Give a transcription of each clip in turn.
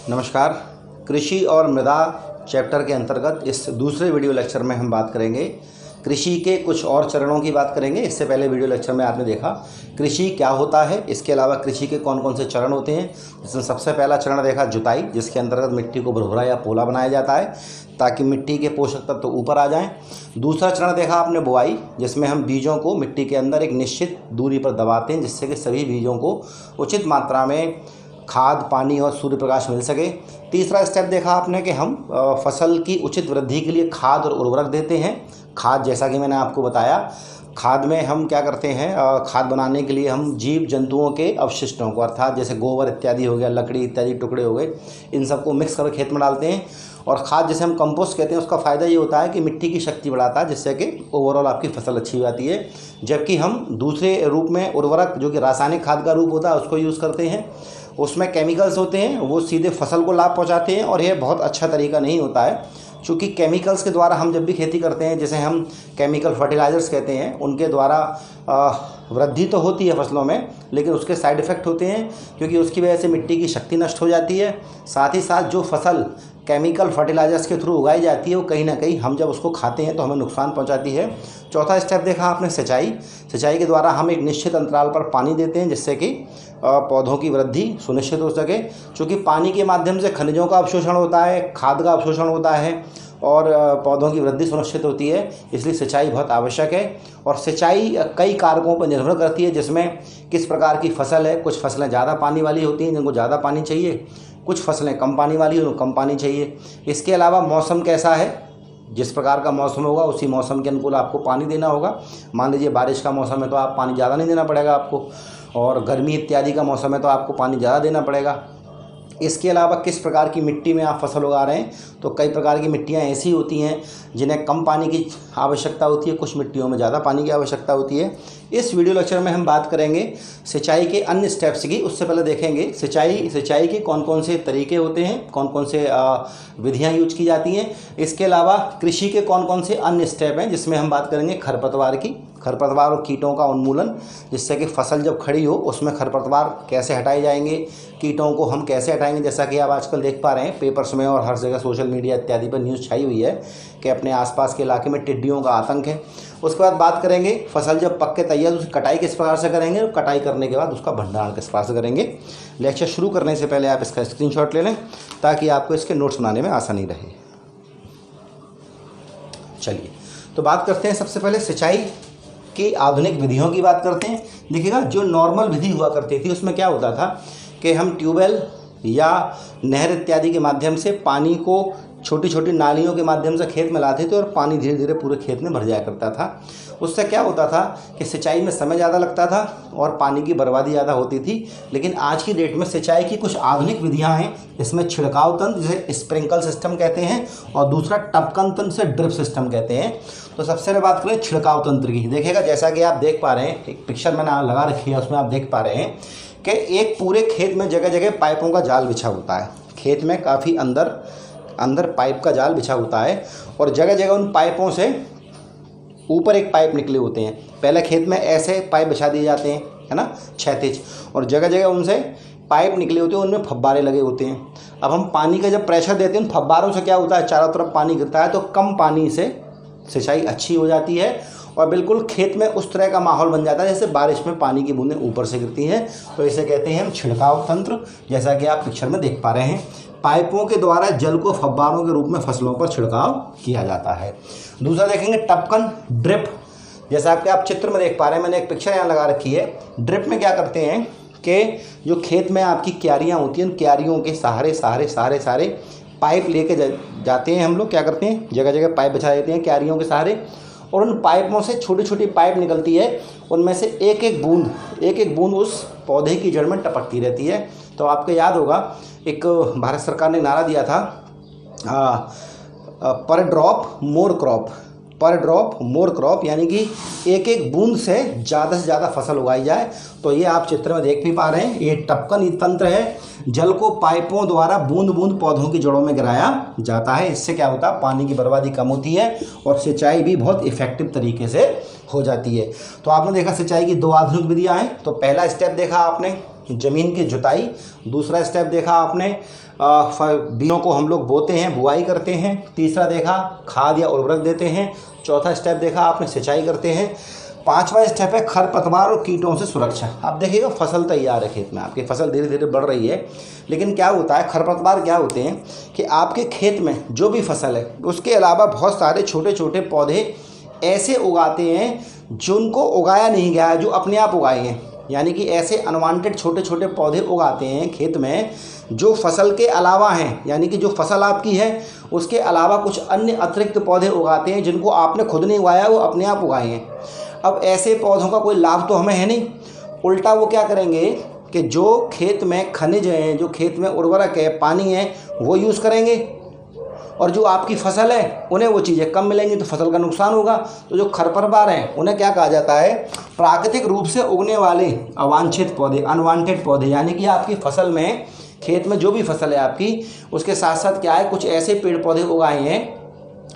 नमस्कार। कृषि और मृदा चैप्टर के अंतर्गत इस दूसरे वीडियो लेक्चर में हम बात करेंगे कृषि के कुछ और चरणों की बात करेंगे। इससे पहले वीडियो लेक्चर में आपने देखा कृषि क्या होता है, इसके अलावा कृषि के कौन कौन से चरण होते हैं। जिसमें सबसे पहला चरण देखा जुताई, जिसके अंतर्गत मिट्टी को भुरभुरा या पोला बनाया जाता है ताकि मिट्टी के पोषक तत्व तो ऊपर आ जाएं। दूसरा चरण देखा आपने बुआई, जिसमें हम बीजों को मिट्टी के अंदर एक निश्चित दूरी पर दबाते हैं जिससे कि सभी बीजों को उचित मात्रा में खाद, पानी और सूर्य प्रकाश मिल सके। तीसरा स्टेप देखा आपने कि हम फसल की उचित वृद्धि के लिए खाद और उर्वरक देते हैं। खाद, जैसा कि मैंने आपको बताया, खाद में हम क्या करते हैं, खाद बनाने के लिए हम जीव जंतुओं के अवशिष्टों को, अर्थात जैसे गोबर इत्यादि हो गया, लकड़ी इत्यादि टुकड़े हो गए, इन सबको मिक्स कर खेत में डालते हैं। और खाद जिसे हम कंपोस्ट कहते हैं, उसका फ़ायदा ये होता है कि मिट्टी की शक्ति बढ़ाता है जिससे कि ओवरऑल आपकी फसल अच्छी हो जाती है। जबकि हम दूसरे रूप में उर्वरक, जो कि रासायनिक खाद का रूप होता है, उसको यूज़ करते हैं। उसमें केमिकल्स होते हैं, वो सीधे फसल को लाभ पहुंचाते हैं और यह बहुत अच्छा तरीका नहीं होता है, क्योंकि केमिकल्स के द्वारा हम जब भी खेती करते हैं, जैसे हम केमिकल फर्टिलाइज़र्स कहते हैं, उनके द्वारा वृद्धि तो होती है फसलों में, लेकिन उसके साइड इफ़ेक्ट होते हैं, क्योंकि उसकी वजह से मिट्टी की शक्ति नष्ट हो जाती है। साथ ही साथ जो फसल केमिकल फर्टिलाइज़र्स के थ्रू उगाई जाती है, वो कहीं ना कहीं हम जब उसको खाते हैं तो हमें नुकसान पहुंचाती है। चौथा स्टेप देखा आपने सिंचाई। सिंचाई के द्वारा हम एक निश्चित अंतराल पर पानी देते हैं जिससे कि पौधों की वृद्धि सुनिश्चित हो सके, क्योंकि पानी के माध्यम से खनिजों का अवशोषण होता है, खाद का अवशोषण होता है और पौधों की वृद्धि सुनिश्चित होती है। इसलिए सिंचाई बहुत आवश्यक है। और सिंचाई कई कारकों पर निर्भर करती है, जिसमें किस प्रकार की फसल है। कुछ फसलें ज़्यादा पानी वाली होती हैं जिनको ज़्यादा पानी चाहिए, कुछ फसलें कम पानी वाली उनको कम पानी चाहिए। इसके अलावा मौसम कैसा है, जिस प्रकार का मौसम होगा उसी मौसम के अनुकूल आपको पानी देना होगा। मान लीजिए बारिश का मौसम है तो आप पानी ज़्यादा नहीं देना पड़ेगा आपको, और गर्मी इत्यादि का मौसम है तो आपको पानी ज़्यादा देना पड़ेगा। इसके अलावा किस प्रकार की मिट्टी में आप फसल उगा रहे हैं, तो कई प्रकार की मिट्टियाँ ऐसी होती हैं जिन्हें कम पानी की आवश्यकता होती है, कुछ मिट्टियों में ज़्यादा पानी की आवश्यकता होती है। इस वीडियो लेक्चर में हम बात करेंगे सिंचाई के अन्य स्टेप्स की। उससे पहले देखेंगे सिंचाई के कौन कौन से तरीके होते हैं, कौन कौन से विधियाँ यूज की जाती हैं। इसके अलावा कृषि के कौन कौन से अन्य स्टेप हैं, जिसमें हम बात करेंगे खरपतवार और कीटों का उन्मूलन, जिससे कि फसल जब खड़ी हो उसमें खरपतवार कैसे हटाए जाएंगे, कीटों को हम कैसे हटाएंगे। जैसा कि आप आजकल देख पा रहे हैं पेपर्स में और हर जगह सोशल मीडिया इत्यादि पर न्यूज़ छाई हुई है कि अपने आसपास के इलाके में टिड्डियों का आतंक है। उसके बाद बात करेंगे फसल जब पक के तैयार तो उसकी कटाई किस प्रकार से करेंगे, और कटाई करने के बाद उसका भंडारण किस प्रकार से करेंगे। लेक्चर शुरू करने से पहले आप इसका स्क्रीनशॉट ले लें ताकि आपको इसके नोट्स बनाने में आसानी रहे। चलिए तो बात करते हैं सबसे पहले सिंचाई की आधुनिक विधियों की बात करते हैं। देखिएगा, जो नॉर्मल विधि हुआ करती थी उसमें क्या होता था कि हम ट्यूबवेल या नहर इत्यादि के माध्यम से पानी को छोटी छोटी नालियों के माध्यम से खेत में लाते थे और पानी धीरे धीरे पूरे खेत में भर जाया करता था। उससे क्या होता था कि सिंचाई में समय ज़्यादा लगता था और पानी की बर्बादी ज़्यादा होती थी। लेकिन आज की डेट में सिंचाई की कुछ आधुनिक विधियां हैं, इसमें छिड़काव तंत्र जिसे स्प्रिंकल सिस्टम कहते हैं और दूसरा टपकन तंत्र से ड्रिप सिस्टम कहते हैं। तो सबसे पहले बात करें छिड़काव तंत्र की। देखिएगा, जैसा कि आप देख पा रहे हैं, एक पिक्चर मैंने लगा रखी है, उसमें आप देख पा रहे हैं कि एक पूरे खेत में जगह जगह पाइपों का जाल बिछा होता है। खेत में काफ़ी अंदर पाइप का जाल बिछा होता है और जगह जगह उन पाइपों से ऊपर एक पाइप निकले होते हैं। पहले खेत में ऐसे पाइप बिछा दिए जाते हैं, है ना, क्षैतिज, और जगह जगह उनसे पाइप निकले होते हैं, उनमें फव्वारे लगे होते हैं। अब हम पानी का जब प्रेशर देते हैं उन फव्वारों से क्या होता है, चारों तरफ पानी गिरता है, तो कम पानी से सिंचाई अच्छी हो जाती है और बिल्कुल खेत में उस तरह का माहौल बन जाता है जैसे बारिश में पानी की बूंदें ऊपर से गिरती हैं। तो इसे कहते हैं हम छिड़काव तंत्र, जैसा कि आप पिक्चर में देख पा रहे हैं। पाइपों के द्वारा जल को फव्वारों के रूप में फसलों पर छिड़काव किया जाता है। दूसरा देखेंगे टपकन ड्रिप, जैसा कि आप चित्र में देख पा रहे हैं, मैंने एक पिक्चर यहाँ लगा रखी है। ड्रिप में क्या करते हैं कि जो खेत में आपकी क्यारियाँ होती हैं, उन क्यारियों के सहारे पाइप लेके जाते हैं। हम लोग क्या करते हैं, जगह जगह पाइप बिछा देते हैं क्यारियों के सहारे, और उन पाइपों से छोटी छोटी पाइप निकलती है, उनमें से एक एक बूंद उस पौधे की जड़ में टपकती रहती है। तो आपको याद होगा एक भारत सरकार ने नारा दिया था, पर ड्रॉप मोर क्रॉप, यानी कि एक एक बूंद से ज़्यादा फसल उगाई जाए। तो ये आप चित्र में देख भी पा रहे हैं, ये टपकन तंत्र है। जल को पाइपों द्वारा बूंद बूंद पौधों की जड़ों में गिराया जाता है। इससे क्या होता है, पानी की बर्बादी कम होती है और सिंचाई भी बहुत इफेक्टिव तरीके से हो जाती है। तो आपने देखा सिंचाई की दो आधुनिक विधियाँ हैं। तो पहला स्टेप देखा आपने ज़मीन की जुताई। दूसरा स्टेप देखा आपने, बीजों को हम लोग बोते हैं, बुआई करते हैं। तीसरा देखा खाद या उर्वरक देते हैं। चौथा स्टेप देखा आपने सिंचाई करते हैं। पांचवा स्टेप है खरपतवार और कीटों से सुरक्षा। आप देखिएगा फसल तैयार है खेत में, आपकी फसल धीरे धीरे बढ़ रही है, लेकिन क्या होता है, खरपतवार क्या होते हैं कि आपके खेत में जो भी फसल है उसके अलावा बहुत सारे छोटे छोटे पौधे ऐसे उगाते हैं जिनको उगाया नहीं गया है, जो अपने आप उगाए हैं। यानी कि ऐसे अनवांटेड छोटे छोटे पौधे उगाते हैं खेत में जो फसल के अलावा हैं, यानी कि जो फसल आपकी है उसके अलावा कुछ अन्य अतिरिक्त पौधे उगाते हैं जिनको आपने खुद नहीं उगाया, वो अपने आप उगाए हैं। अब ऐसे पौधों का कोई लाभ तो हमें है नहीं, उल्टा वो क्या करेंगे कि जो खेत में खनिज हैं, जो खेत में उर्वरक है, पानी है, वो यूज़ करेंगे, और जो आपकी फसल है उन्हें वो चीज़ें कम मिलेंगी तो फसल का नुकसान होगा। तो जो खरपतवार हैं उन्हें क्या कहा जाता है, प्राकृतिक रूप से उगने वाले अवांछित पौधे, अनवांटेड पौधे। यानी कि आपकी फसल में, खेत में जो भी फसल है आपकी, उसके साथ साथ क्या है, कुछ ऐसे पेड़ पौधे उगाए हैं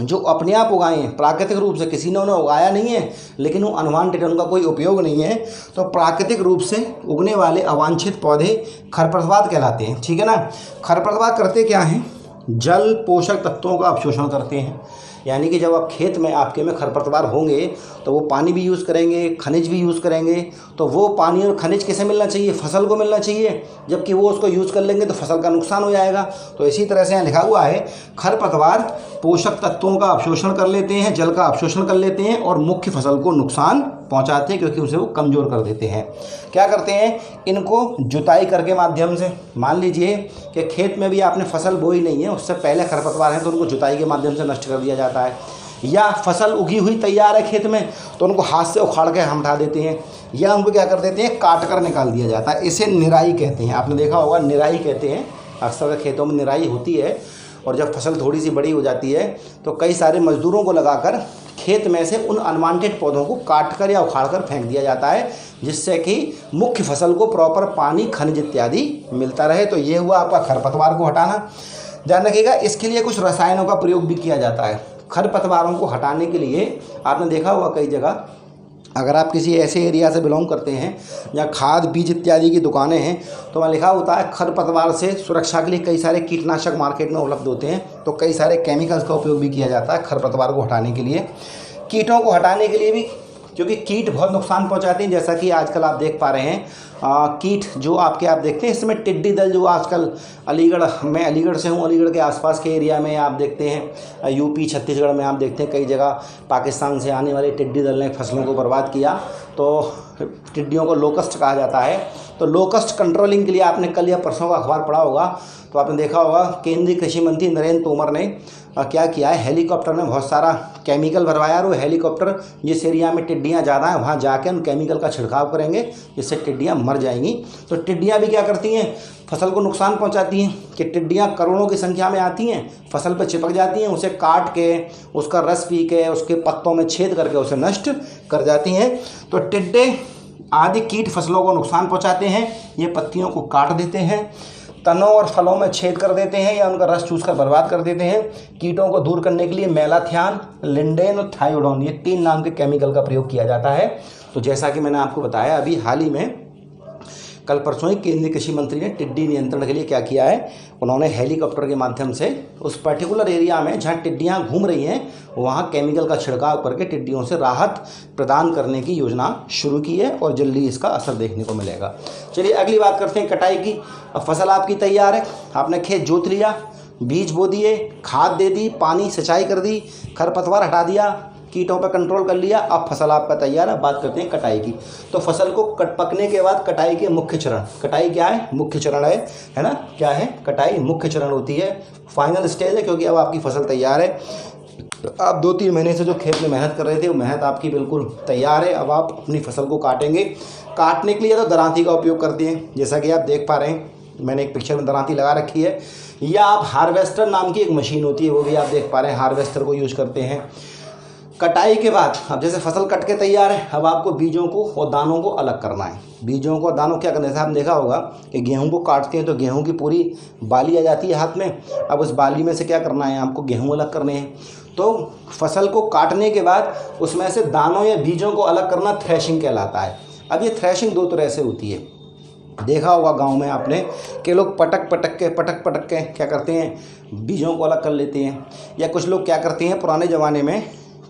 जो अपने आप उगाए हैं, प्राकृतिक रूप से, किसी ने उन्हें उगाया नहीं है, लेकिन वो अनवांटेड, उनका कोई उपयोग नहीं है। तो प्राकृतिक रूप से उगने वाले अवांछित पौधे खरपतवार कहलाते हैं। ठीक है ना। खरपतवार करते क्या हैं, जल पोषक तत्वों का अवशोषण करते हैं। यानी कि जब आप खेत में, आपके में खरपतवार होंगे तो वो पानी भी यूज़ करेंगे, खनिज भी यूज़ करेंगे। तो वो पानी और खनिज किसे मिलना चाहिए, फसल को मिलना चाहिए, जबकि वो उसको यूज़ कर लेंगे तो फसल का नुकसान हो जाएगा। तो इसी तरह से यहाँ लिखा हुआ है, खरपतवार पोषक तत्वों का अवशोषण कर लेते हैं, जल का अवशोषण कर लेते हैं और मुख्य फसल को नुकसान पहुंचाते हैं क्योंकि उसे वो कमज़ोर कर देते हैं। क्या करते हैं, इनको जुताई करके माध्यम से, मान लीजिए कि खेत में भी आपने फसल बोई नहीं है, उससे पहले खरपतवार हैं तो उनको जुताई के माध्यम से नष्ट कर दिया जाता है। या फसल उगी हुई तैयार है खेत में तो उनको हाथ से उखाड़ के हम हटा देते हैं, या उनको क्या कर देते हैं, काट कर निकाल दिया जाता है। इसे निराई कहते हैं। आपने देखा होगा, निराई कहते हैं। अक्सर खेतों में निराई होती है और जब फसल थोड़ी सी बड़ी हो जाती है तो कई सारे मजदूरों को लगाकर खेत में से उन अनवांटेड पौधों को काट कर या उखाड़ कर फेंक दिया जाता है, जिससे कि मुख्य फसल को प्रॉपर पानी, खनिज इत्यादि मिलता रहे। तो ये हुआ आपका खरपतवार को हटाना। ध्यान रखिएगा, इसके लिए कुछ रसायनों का प्रयोग भी किया जाता है। खरपतवारों को हटाने के लिए आपने देखा होगा कई जगह, अगर आप किसी ऐसे एरिया से बिलोंग करते हैं जहाँ खाद बीज इत्यादि की दुकानें हैं तो वहाँ लिखा होता है खरपतवार से सुरक्षा के लिए कई सारे कीटनाशक मार्केट में उपलब्ध होते हैं। तो कई सारे केमिकल्स का उपयोग भी किया जाता है खरपतवार को हटाने के लिए, कीटों को हटाने के लिए भी, क्योंकि कीट बहुत नुकसान पहुंचाते हैं। जैसा कि आजकल आप देख पा रहे हैं, कीट जो आपके आप देखते हैं, इसमें टिड्डी दल जो आजकल अलीगढ़, मैं अलीगढ़ से हूँ, अलीगढ़ के आसपास के एरिया में आप देखते हैं, यूपी छत्तीसगढ़ में आप देखते हैं कई जगह पाकिस्तान से आने वाले टिड्डी दल ने फसलों को बर्बाद किया। तो टिड्डियों को लोकस्ट कहा जाता है। तो लोकस्ट कंट्रोलिंग के लिए आपने कल या परसों का अखबार पढ़ा होगा तो आपने देखा होगा, केंद्रीय कृषि मंत्री नरेंद्र तोमर ने क्या किया है, हेलीकॉप्टर में बहुत सारा केमिकल भरवाया और वो हेलीकॉप्टर जिस एरिया में टिड्डियाँ ज़्यादा हैं वहाँ जाकर उन केमिकल का छिड़काव करेंगे, जिससे टिड्डियाँ मर जाएंगी। तो टिड्डियाँ भी क्या करती हैं, फसल को नुकसान पहुंचाती हैं। कि टिड्डियाँ करोड़ों की संख्या में आती हैं, फसल पर चिपक जाती हैं, उसे काट के, उसका रस पी के, उसके पत्तों में छेद करके उसे नष्ट कर जाती हैं। तो टिड्डे आदि कीट फसलों को नुकसान पहुंचाते हैं। ये पत्तियों को काट देते हैं, तनों और फलों में छेद कर देते हैं या उनका रस चूसकर बर्बाद कर देते हैं। कीटों को दूर करने के लिए मेलाथियान, लिंडेन और थायोडोन, ये 3 नाम के केमिकल का प्रयोग किया जाता है। तो जैसा कि मैंने आपको बताया, अभी हाल ही में कल परसों ही केंद्रीय कृषि मंत्री ने टिड्डी नियंत्रण के लिए क्या किया है, उन्होंने हेलीकॉप्टर के माध्यम से उस पर्टिकुलर एरिया में जहां टिड्डियां घूम रही हैं वहां केमिकल का छिड़काव करके टिड्डियों से राहत प्रदान करने की योजना शुरू की है और जल्दी इसका असर देखने को मिलेगा। चलिए अगली बात करते हैं कटाई की। अब फसल आपकी तैयार है, आपने खेत जोत लिया, बीज बो दिए, खाद दे दी, पानी सिंचाई कर दी, खरपतवार हटा दिया, कीटों पर कंट्रोल कर लिया, अब फसल आपका तैयार है। बात करते हैं कटाई की। तो फसल को पकने के बाद कटाई के मुख्य चरण, कटाई क्या है, मुख्य चरण है ना, क्या है, कटाई मुख्य चरण होती है, फाइनल स्टेज है, क्योंकि अब आपकी फसल तैयार है। आप 2-3 महीने से जो खेत में मेहनत कर रहे थे वो मेहनत आपकी बिल्कुल तैयार है। अब आप अपनी फसल को काटेंगे। काटने के लिए तो दरांती का उपयोग करते हैं, जैसा कि आप देख पा रहे हैं, मैंने एक पिक्चर में दरांती लगा रखी है। या आप हार्वेस्टर नाम की एक मशीन होती है, वो भी आप देख पा रहे हैं, हार्वेस्टर को यूज़ करते हैं। कटाई के बाद अब जैसे फसल कट के तैयार है, अब आपको बीजों को और दानों को अलग करना है। बीजों को और दानों क्या करना है, आपने देखा होगा कि गेहूं को काटते हैं तो गेहूं की पूरी बाली आ जाती है हाथ में। अब उस बाली में से क्या करना है, आपको गेहूं अलग करने हैं। तो फसल को काटने के बाद उसमें से दानों या बीजों को अलग करना थ्रेशिंग कहलाता है। अब ये थ्रेशिंग 2 तरह से होती है। देखा होगा गांव में आपने कि लोग पटक पटक के क्या करते हैं, बीजों को अलग कर लेते हैं। या कुछ लोग क्या करते हैं पुराने ज़माने में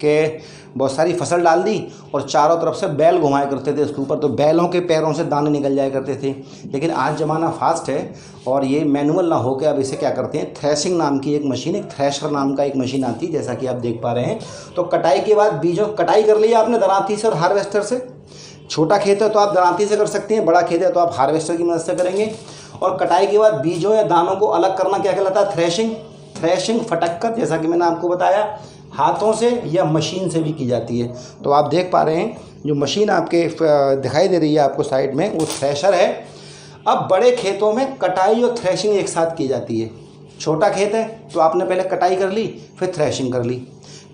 कि बहुत सारी फसल डाल दी और चारों तरफ से बैल घुमाया करते थे उसके ऊपर, तो बैलों के पैरों से दाने निकल जाया करते थे। लेकिन आज ज़माना फास्ट है और ये मैनुअल ना हो के अब इसे क्या करते हैं, थ्रेशिंग नाम की एक मशीन, एक थ्रेशर नाम का एक मशीन आती है, जैसा कि आप देख पा रहे हैं। तो कटाई के बाद बीजों कटाई कर लिया आपने दरांती से और हार्वेस्टर से। छोटा खेत है तो आप दरांती से कर सकते हैं, बड़ा खेत है तो आप हार्वेस्टर की मदद से करेंगे। और कटाई के बाद बीजों या दानों को अलग करना क्या कहलाता है, थ्रेशिंग। थ्रेशिंग फटक कर, जैसा कि मैंने आपको बताया, हाथों से या मशीन से भी की जाती है। तो आप देख पा रहे हैं जो मशीन आपके दिखाई दे रही है आपको साइड में, वो थ्रेशर है। अब बड़े खेतों में कटाई और थ्रेशिंग एक साथ की जाती है। छोटा खेत है तो आपने पहले कटाई कर ली, फिर थ्रेशिंग कर ली।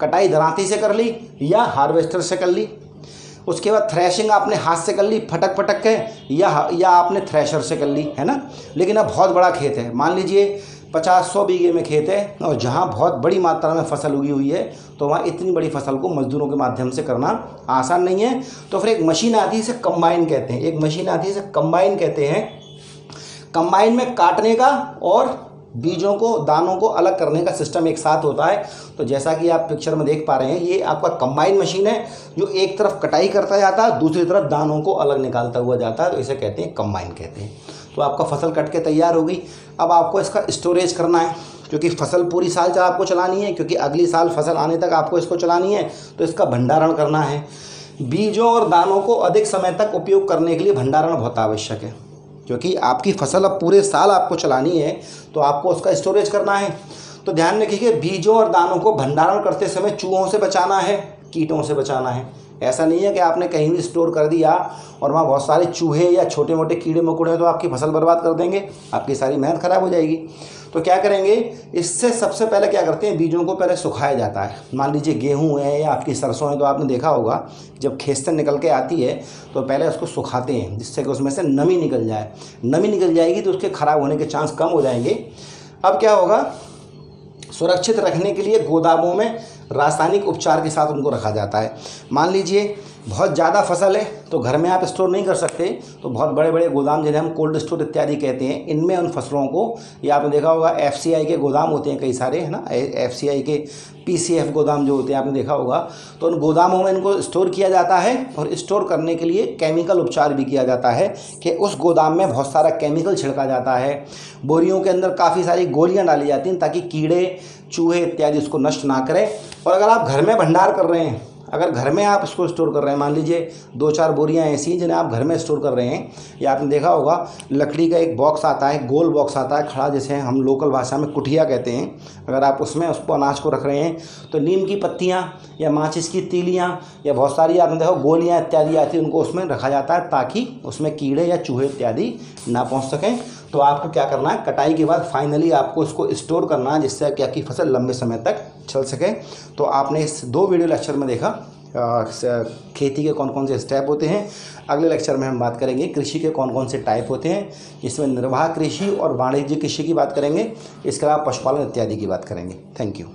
कटाई दरांती से कर ली या हार्वेस्टर से कर ली। उसके बाद थ्रेशिंग आपने हाथ से कर ली फटक फटक के, या आपने थ्रेशर से कर ली, है ना। लेकिन अब बहुत बड़ा खेत है, मान लीजिए 50-100 बीघे में खेत है और जहाँ बहुत बड़ी मात्रा में फसल उगी हुई है, तो वहाँ इतनी बड़ी फसल को मजदूरों के माध्यम से करना आसान नहीं है। तो फिर एक मशीन आती है, इसे कंबाइन कहते हैं। एक मशीन आती है, इसे कंबाइन कहते हैं। कंबाइन में काटने का और बीजों को, दानों को अलग करने का सिस्टम एक साथ होता है। तो जैसा कि आप पिक्चर में देख पा रहे हैं, ये आपका कंबाइन मशीन है जो एक तरफ कटाई करता जाता है, दूसरी तरफ दानों को अलग निकालता हुआ जाता है। तो इसे कहते हैं कंबाइन कहते हैं। तो आपका फसल कट के तैयार हो गई। अब आपको इसका स्टोरेज करना है, क्योंकि फसल पूरी साल आपको चलानी है, क्योंकि अगली साल फसल आने तक आपको इसको चलानी है। तो इसका भंडारण करना है। बीजों और दानों को अधिक समय तक उपयोग करने के लिए भंडारण बहुत आवश्यक है, क्योंकि आपकी फसल अब पूरे साल आपको चलानी है, तो आपको उसका स्टोरेज करना है। तो ध्यान रखिए कि बीजों और दानों को भंडारण करते समय चूहों से बचाना है, कीटों से बचाना है। ऐसा नहीं है कि आपने कहीं भी स्टोर कर दिया और वहाँ बहुत सारे चूहे या छोटे मोटे कीड़े मकोड़े हैं तो आपकी फसल बर्बाद कर देंगे, आपकी सारी मेहनत खराब हो जाएगी। तो क्या करेंगे, इससे सबसे पहले क्या करते हैं, बीजों को पहले सुखाया जाता है। मान लीजिए गेहूं है या आपकी सरसों है, तो आपने देखा होगा जब खेत से निकल के आती है तो पहले उसको सुखाते हैं, जिससे कि उसमें से नमी निकल जाए। नमी निकल जाएगी तो उसके ख़राब होने के चांस कम हो जाएंगे। अब क्या होगा, सुरक्षित रखने के लिए गोदामों में रासायनिक उपचार के साथ उनको रखा जाता है। मान लीजिए बहुत ज़्यादा फसल है तो घर में आप स्टोर नहीं कर सकते, तो बहुत बड़े बड़े गोदाम जिन्हें हम कोल्ड स्टोर इत्यादि कहते हैं, इनमें उन फसलों को, या आपने देखा होगा FCI के गोदाम होते हैं कई सारे, है ना, FCI के PCF गोदाम जो होते हैं आपने देखा होगा, तो उन गोदामों में इनको स्टोर किया जाता है। और स्टोर करने के लिए केमिकल उपचार भी किया जाता है कि उस गोदाम में बहुत सारा केमिकल छिड़का जाता है। बोरियों के अंदर काफ़ी सारी गोलियाँ डाली जाती हैं ताकि कीड़े चूहे इत्यादि उसको नष्ट ना करें। और अगर आप घर में भंडार कर रहे हैं, अगर घर में आप इसको स्टोर कर रहे हैं, मान लीजिए 2-4 बोरियां ऐसी हैं जिन्हें आप घर में स्टोर कर रहे हैं, या आपने देखा होगा लकड़ी का एक बॉक्स आता है, गोल बॉक्स आता है खड़ा, जिसे हम लोकल भाषा में कुठिया कहते हैं। अगर आप उसमें उसको अनाज को रख रहे हैं तो नीम की पत्तियां या माचिस की तीलियां या बहुत सारी आपने देखा गोलियां इत्यादि आती हैं, उनको उसमें रखा जाता है ताकि उसमें कीड़े या चूहे इत्यादि ना पहुँच सकें। तो आपको क्या करना है, कटाई के बाद फाइनली आपको इसको स्टोर करना है, जिससे कि आपकी फसल लंबे समय तक चल सके। तो आपने इस 2 वीडियो लेक्चर में देखा खेती के कौन कौन से स्टेप होते हैं। अगले लेक्चर में हम बात करेंगे कृषि के कौन कौन से टाइप होते हैं, इसमें निर्वाह कृषि और वाणिज्य कृषि की बात करेंगे। इसके अलावा पशुपालन इत्यादि की बात करेंगे। Thank you.